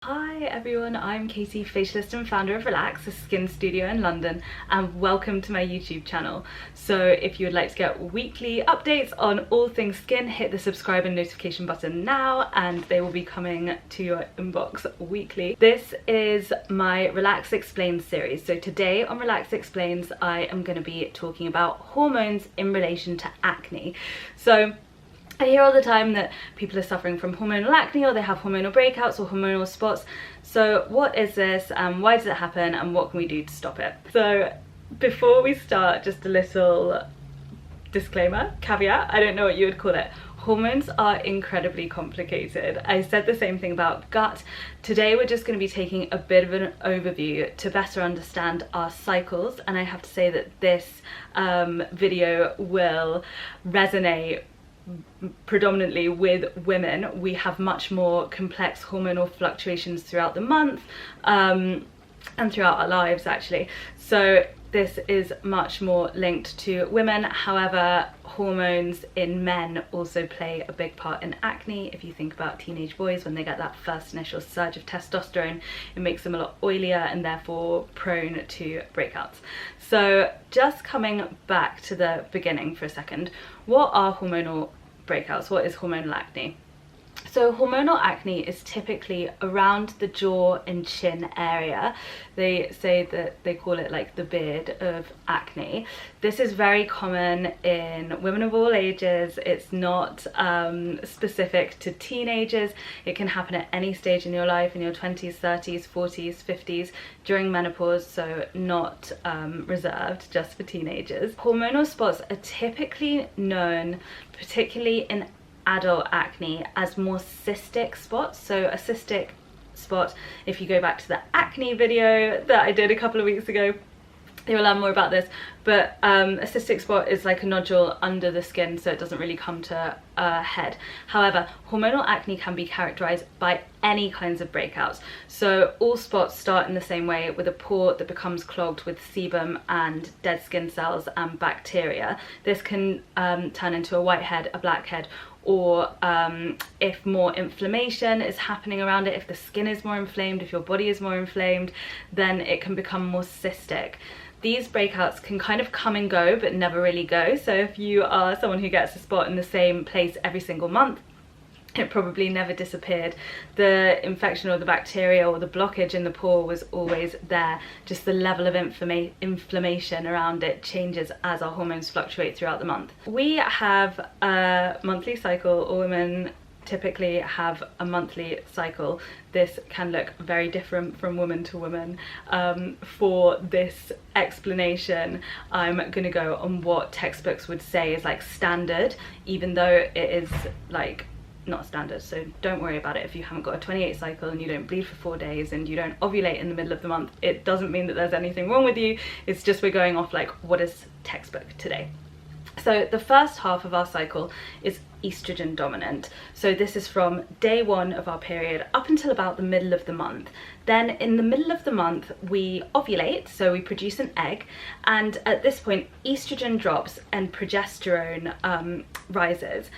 Hi everyone, I'm Katie, facialist and founder of Relax, a skin studio in London, and welcome to my YouTube channel. So if you would like to get weekly updates on all things skin, hit the subscribe and notification button now and they will be coming to your inbox weekly. This is my Relax Explains series. So today on Relax Explains, I am going to be talking about hormones in relation to acne. So I hear all the time that people are suffering from hormonal acne, or they have hormonal breakouts or hormonal spots. So what is this, why does it happen, and what can we do to stop it? So before we start, just a little disclaimer, caveat, I don't know what you would call it. Hormones are incredibly complicated. I said the same thing about gut. Today we're just going to be taking a bit of an overview to better understand our cycles, and I have to say that this video will resonate predominantly with women. We have much more complex hormonal fluctuations throughout the month and throughout our lives actually, so this is much more linked to women. However, hormones in men also play a big part in acne. If you think about teenage boys, when they get that first initial surge of testosterone, it makes them a lot oilier and therefore prone to breakouts. So just coming back to the beginning for a second, what are hormonal breakouts? What is hormonal acne? So hormonal acne is typically around the jaw and chin area. They say that they call it like the beard of acne. This is very common in women of all ages. It's not specific to teenagers. It can happen at any stage in your life, in your 20s, 30s, 40s, 50s, during menopause, so not reserved just for teenagers. Hormonal spots are typically known, particularly in adult acne, as more cystic spots. So a cystic spot, if you go back to the acne video that I did a couple of weeks ago, you'll learn more about this, but a cystic spot is like a nodule under the skin, so it doesn't really come to a head. However, hormonal acne can be characterized by any kinds of breakouts. So all spots start in the same way, with a pore that becomes clogged with sebum and dead skin cells and bacteria. This can turn into a white head, a black head, or if more inflammation is happening around it, if the skin is more inflamed, if your body is more inflamed, then it can become more cystic. These breakouts can kind of come and go but never really go. So if you are someone who gets a spot in the same place every single month, it probably never disappeared. The infection or the bacteria or the blockage in the pore was always there. Just the level of inflammation around it changes as our hormones fluctuate throughout the month. We have a monthly cycle, or women typically have a monthly cycle. This can look very different from woman to woman. For this explanation, I'm going to go on what textbooks would say is like standard, even though it is like not standard, so don't worry about it. If you haven't got a 28 cycle and you don't bleed for 4 days and you don't ovulate in the middle of the month, it doesn't mean that there's anything wrong with you. It's just we're going off like what is textbook today. So the first half of our cycle is estrogen dominant. So this is from day 1 of our period up until about the middle of the month. Then in the middle of the month we ovulate, so we produce an egg, and at this point estrogen drops and progesterone rises.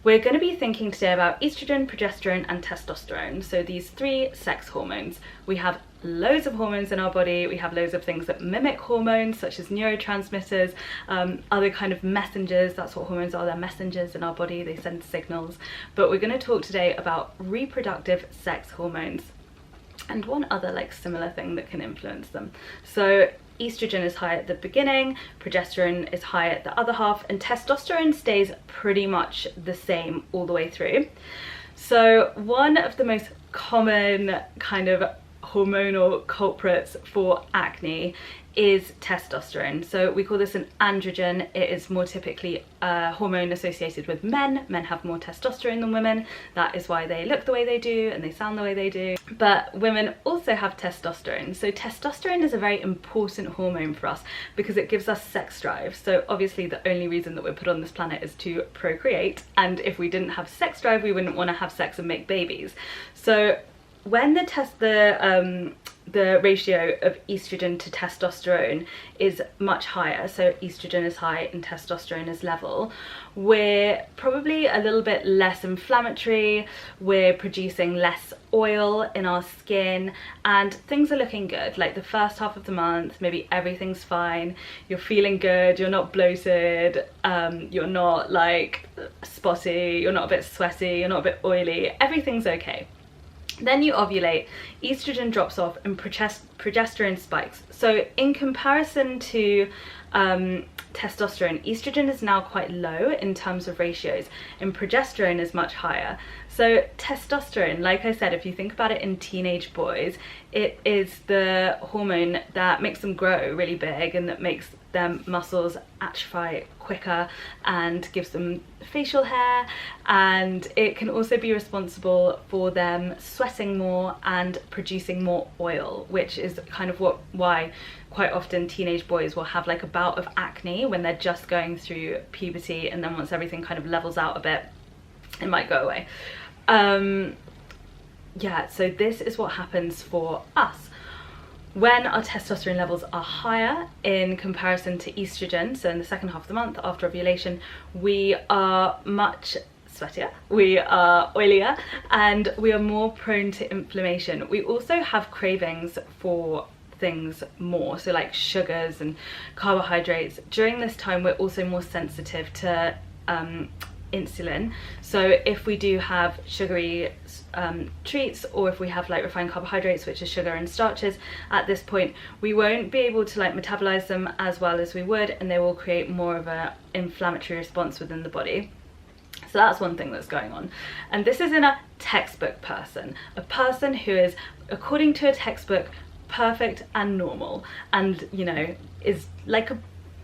We're going to be thinking today about estrogen, progesterone and testosterone, so these 3 sex hormones. We have loads of hormones in our body. We have loads of things that mimic hormones, such as neurotransmitters, other kind of messengers. That's what hormones are, they're messengers in our body, they send signals. But we're going to talk today about reproductive sex hormones and one other like similar thing that can influence them. So estrogen is high at the beginning, progesterone is high at the other half, and testosterone stays pretty much the same all the way through. So one of the most common kind of hormonal culprits for acne is testosterone. So we call this an androgen. It is more typically a hormone associated with men. Men have more testosterone than women. That is why they look the way they do and they sound the way they do. But women also have testosterone. So testosterone is a very important hormone for us because it gives us sex drive. So obviously the only reason that we're put on this planet is to procreate. And if we didn't have sex drive, we wouldn't want to have sex and make babies. So when the the ratio of estrogen to testosterone is much higher, so estrogen is high and testosterone is level, we're probably a little bit less inflammatory, we're producing less oil in our skin, and things are looking good. Like the first half of the month, maybe everything's fine, you're feeling good, you're not bloated, you're not like spotty, you're not a bit sweaty, you're not a bit oily, everything's okay. Then you ovulate, estrogen drops off and progesterone spikes. So in comparison to testosterone, estrogen is now quite low in terms of ratios and progesterone is much higher. So testosterone, like I said, if you think about it in teenage boys, it is the hormone that makes them grow really big and that makes their muscles atrophy quicker and gives them facial hair, and it can also be responsible for them sweating more and producing more oil, which is kind of why quite often teenage boys will have like a bout of acne when they're just going through puberty, and then once everything kind of levels out a bit, it might go away. Yeah, so this is what happens for us when our testosterone levels are higher in comparison to estrogen. So in the second half of the month after ovulation, we are much sweatier, we are oilier, and we are more prone to inflammation. We also have cravings for things more, so like sugars and carbohydrates. During this time, we're also more sensitive to insulin, so if we do have sugary treats, or if we have like refined carbohydrates, which is sugar and starches, at this point we won't be able to like metabolize them as well as we would, and they will create more of an inflammatory response within the body. So that's one thing that's going on, and this is in a textbook person, a person who is, according to a textbook, perfect and normal, and you know, is like a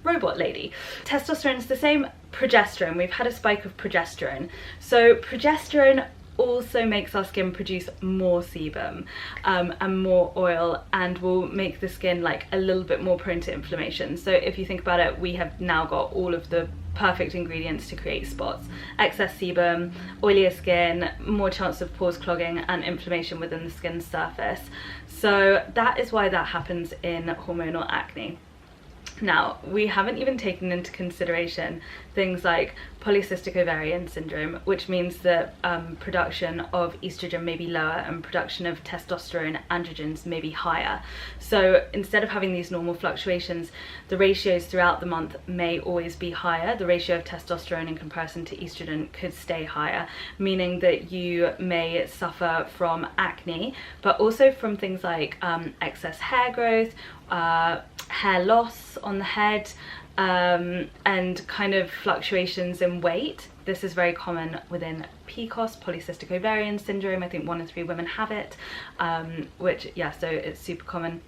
robot lady. Testosterone is the same. Progesterone, we've had a spike of progesterone. So progesterone also makes our skin produce more sebum and more oil, and will make the skin like a little bit more prone to inflammation. So if you think about it, we have now got all of the perfect ingredients to create spots: excess sebum, oilier skin, more chance of pores clogging and inflammation within the skin's surface. So that is why that happens in hormonal acne. Now, we haven't even taken into consideration things like polycystic ovarian syndrome, which means that production of estrogen may be lower and production of testosterone androgens may be higher. So instead of having these normal fluctuations, the ratios throughout the month may always be higher. The ratio of testosterone in comparison to estrogen could stay higher, meaning that you may suffer from acne, but also from things like excess hair growth, hair loss on the head, and kind of fluctuations in weight. This is very common within PCOS, polycystic ovarian syndrome. I think 1 in 3 women have it, which, yeah, so it's super common.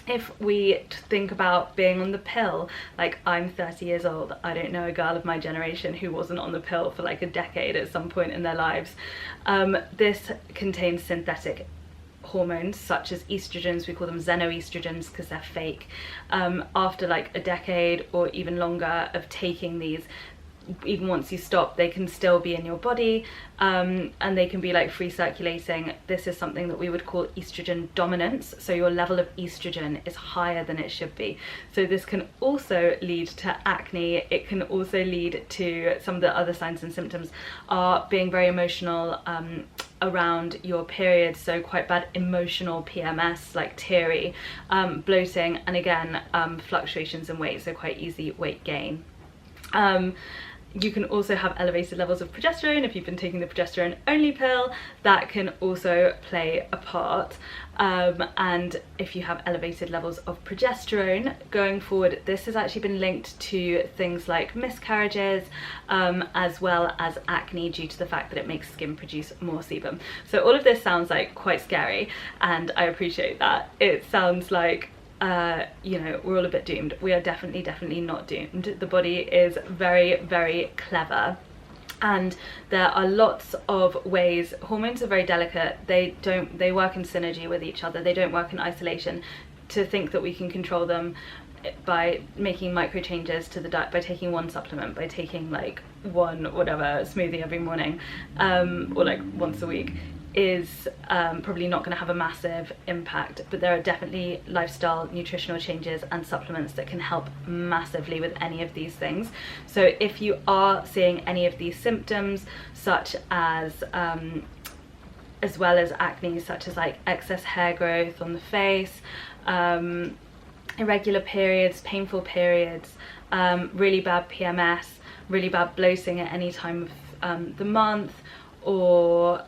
If we think about being on the pill, like I'm 30 years old, I don't know a girl of my generation who wasn't on the pill for like a decade at some point in their lives. This contains synthetic hormones such as estrogens. We call them xenoestrogens because they're fake. After like a decade or even longer of taking these, even once you stop, they can still be in your body, and they can be like free circulating. This is something that we would call estrogen dominance, so your level of estrogen is higher than it should be. So this can also lead to acne. It can also lead to some of the other signs and symptoms are being very emotional around your period, so quite bad emotional PMS, like teary, bloating, and again fluctuations in weight, so quite easy weight gain. You can also have elevated levels of progesterone if you've been taking the progesterone only pill. That can also play a part, and if you have elevated levels of progesterone going forward, this has actually been linked to things like miscarriages, as well as acne, due to the fact that it makes skin produce more sebum. So all of this sounds like quite scary, and I appreciate that. It sounds like you know, we're all a bit doomed. We are definitely not doomed. The body is very, very clever, and there are lots of ways. Hormones are very delicate. They work in synergy with each other. They don't work in isolation. To think that we can control them by making micro changes to the diet, by taking one supplement, by taking like one whatever smoothie every morning, or like once a week, is probably not going to have a massive impact, but there are definitely lifestyle nutritional changes and supplements that can help massively with any of these things. So if you are seeing any of these symptoms, such as well as acne, such as like excess hair growth on the face, irregular periods, painful periods, really bad PMS, really bad bloating at any time of the month, or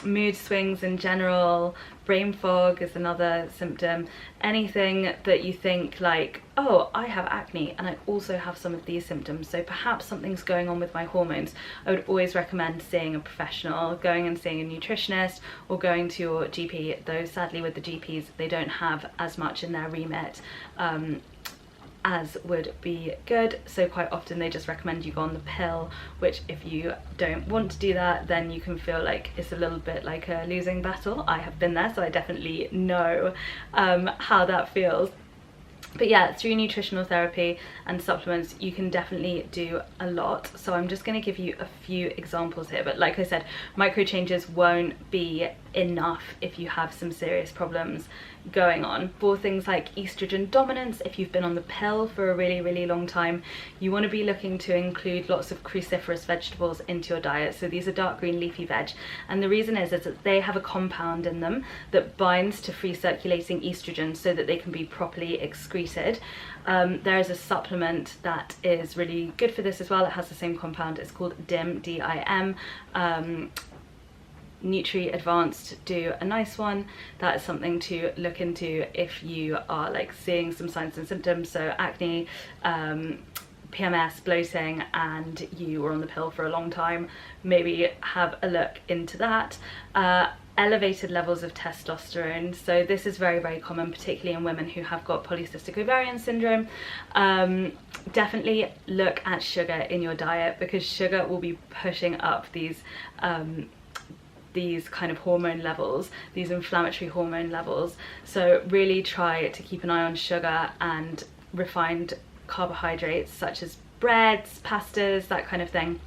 mood swings in general, brain fog is another symptom, anything that you think like, oh, I have acne and I also have some of these symptoms, so perhaps something's going on with my hormones, I would always recommend seeing a professional, going and seeing a nutritionist or going to your GP, though sadly with the GPs they don't have as much in their remit as would be good, so quite often they just recommend you go on the pill, which if you don't want to do that, then you can feel like it's a little bit like a losing battle. I have been there, so I definitely know how that feels. But yeah, through nutritional therapy and supplements you can definitely do a lot. So I'm just going to give you a few examples here, but like I said, micro changes won't be enough if you have some serious problems going on. For things like estrogen dominance, if you've been on the pill for a really long time, you want to be looking to include lots of cruciferous vegetables into your diet. So these are dark green leafy veg, and the reason is that they have a compound in them that binds to free circulating estrogen so that they can be properly excreted. There is a supplement that is really good for this as well. It has the same compound. It's called DIM, D-I-M. Nutri Advanced do a nice one. That is something to look into if you are like seeing some signs and symptoms, so acne, PMS, bloating, and you were on the pill for a long time. Maybe have a look into that. Elevated levels of testosterone, so this is very common, particularly in women who have got polycystic ovarian syndrome. Definitely look at sugar in your diet, because sugar will be pushing up these kind of hormone levels, these inflammatory hormone levels. So really try to keep an eye on sugar and refined carbohydrates such as breads, pastas, that kind of thing.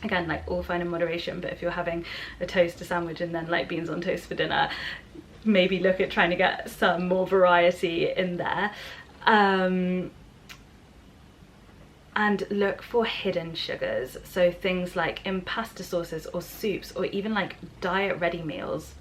Again, like all fine in moderation, but if you're having a toast, a sandwich, and then like beans on toast for dinner, maybe look at trying to get some more variety in there. And look for hidden sugars, so things like in pasta sauces or soups, or even like diet ready meals.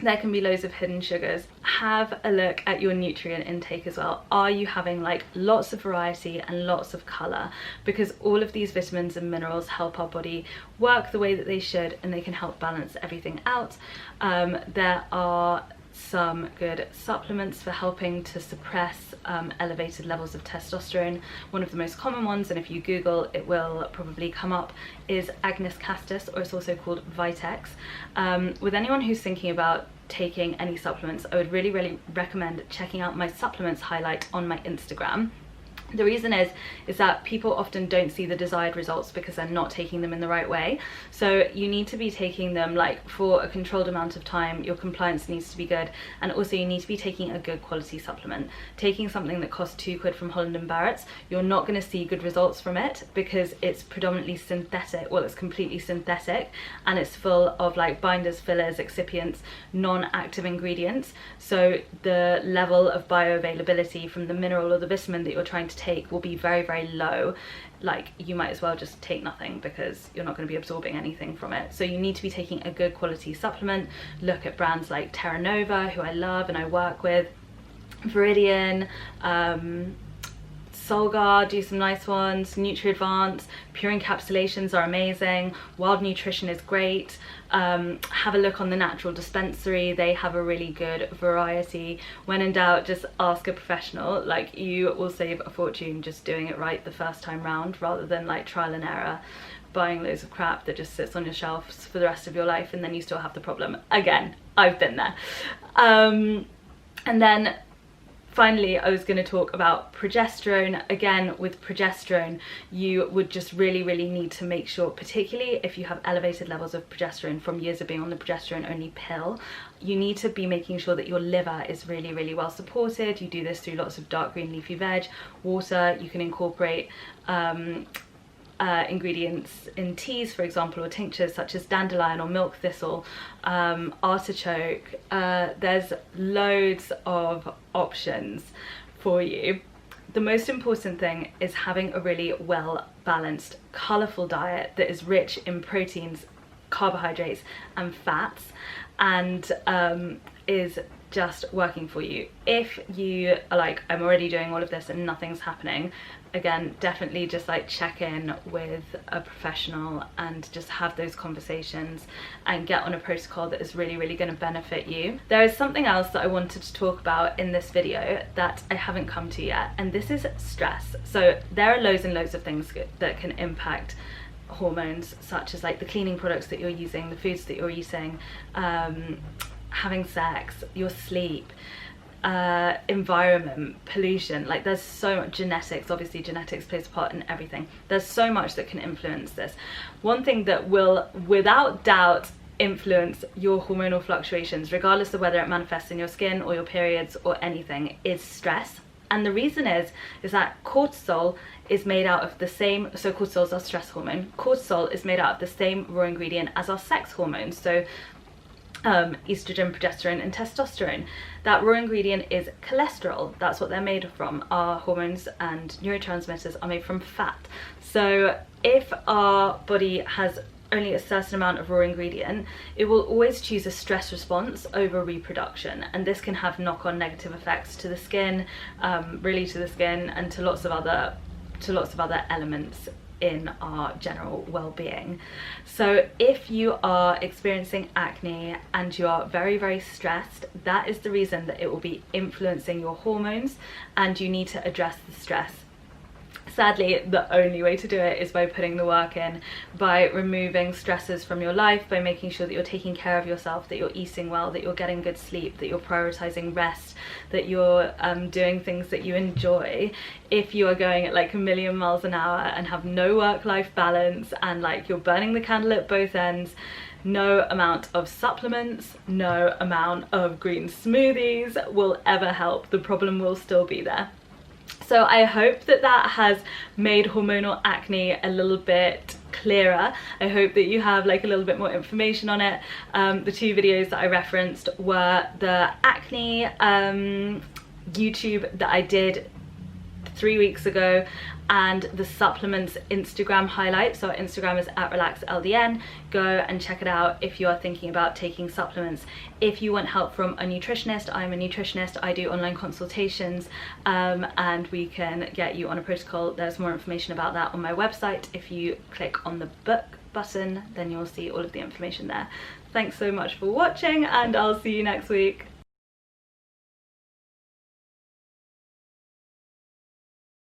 There can be loads of hidden sugars. Have a look at your nutrient intake as well. Are you having like lots of variety and lots of colour? Because all of these vitamins and minerals help our body work the way that they should, and they can help balance everything out. There are some good supplements for helping to suppress elevated levels of testosterone. One of the most common ones, and if you Google it will probably come up, is Agnus castus, or it's also called Vitex. With anyone who's thinking about taking any supplements, I would really recommend checking out my supplements highlight on my Instagram. The reason is that people often don't see the desired results because they're not taking them in the right way. So you need to be taking them like for a controlled amount of time. Your compliance needs to be good, and also you need to be taking a good quality supplement. Taking something that costs £2 from Holland & Barrett's, you're not going to see good results from it because it's predominantly synthetic. Well, it's completely synthetic, and it's full of like binders, fillers, excipients, non-active ingredients. So the level of bioavailability from the mineral or the vitamin that you're trying to take will be very low. Like, you might as well just take nothing because you're not going to be absorbing anything from it. So you need to be taking a good quality supplement. Look at brands like Terra Nova, who I love and I work with, Viridian, Solgar do some nice ones, Nutri Advanced, Pure Encapsulations are amazing, Wild Nutrition is great. Have a look on the Natural Dispensary, they have a really good variety. When in doubt, just ask a professional. Like, you will save a fortune just doing it right the first time round, rather than like trial and error, buying loads of crap that just sits on your shelves for the rest of your life and then you still have the problem. Again, I've been there. And then finally, I was going to talk about progesterone. Again, with progesterone, you would just really need to make sure, particularly if you have elevated levels of progesterone from years of being on the progesterone only pill, you need to be making sure that your liver is really well supported. You do this through lots of dark green leafy veg, water. You can incorporate ingredients in teas, for example, or tinctures such as dandelion or milk thistle, artichoke. There's loads of options for you. The most important thing is having a really well balanced, colourful diet that is rich in proteins, carbohydrates and fats, and is just working for you. If you are like, I'm already doing all of this and nothing's happening, again, definitely just like check in with a professional and just have those conversations and get on a protocol that is really, really going to benefit you. There is something else that I wanted to talk about in this video that I haven't come to yet, and this is stress. So there are loads and loads of things that can impact hormones, such as like the cleaning products that you're using, the foods that you're eating, having sex, your sleep, environment, pollution. Like there's so much, genetics, obviously genetics plays a part in everything. There's so much that can influence this. One thing that will without doubt influence your hormonal fluctuations, regardless of whether it manifests in your skin or your periods or anything, is stress. And the reason is that cortisol is made out of the same, so cortisol is our stress hormone. Cortisol is made out of the same raw ingredient as our sex hormones, so estrogen, progesterone and testosterone. That raw ingredient is cholesterol. That's what they're made from. Our hormones and neurotransmitters are made from fat. So if our body has only a certain amount of raw ingredient, it will always choose a stress response over reproduction, and this can have knock-on negative effects to the skin, really to the skin and to lots of other elements in our general well-being. So if you are experiencing acne and you are very, very stressed, that is the reason that it will be influencing your hormones, and you need to address the stress. Sadly, the only way to do it is by putting the work in, by removing stressors from your life, by making sure that you're taking care of yourself, that you're eating well, that you're getting good sleep, that you're prioritizing rest, that you're doing things that you enjoy. If you are going at like a million miles an hour and have no work-life balance and like you're burning the candle at both ends, no amount of supplements, no amount of green smoothies will ever help. The problem will still be there. So I hope that that has made hormonal acne a little bit clearer. I hope that you have like a little bit more information on it. The two videos that I referenced were the acne YouTube that I did 3 weeks ago, and the supplements Instagram highlight. So our Instagram is @relaxldn. Go and check it out if you are thinking about taking supplements. If you want help from a nutritionist, I'm a nutritionist. I do online consultations, and we can get you on a protocol. There's more information about that on my website. If you click on the book button, then you'll see all of the information there. Thanks so much for watching, and I'll see you next week.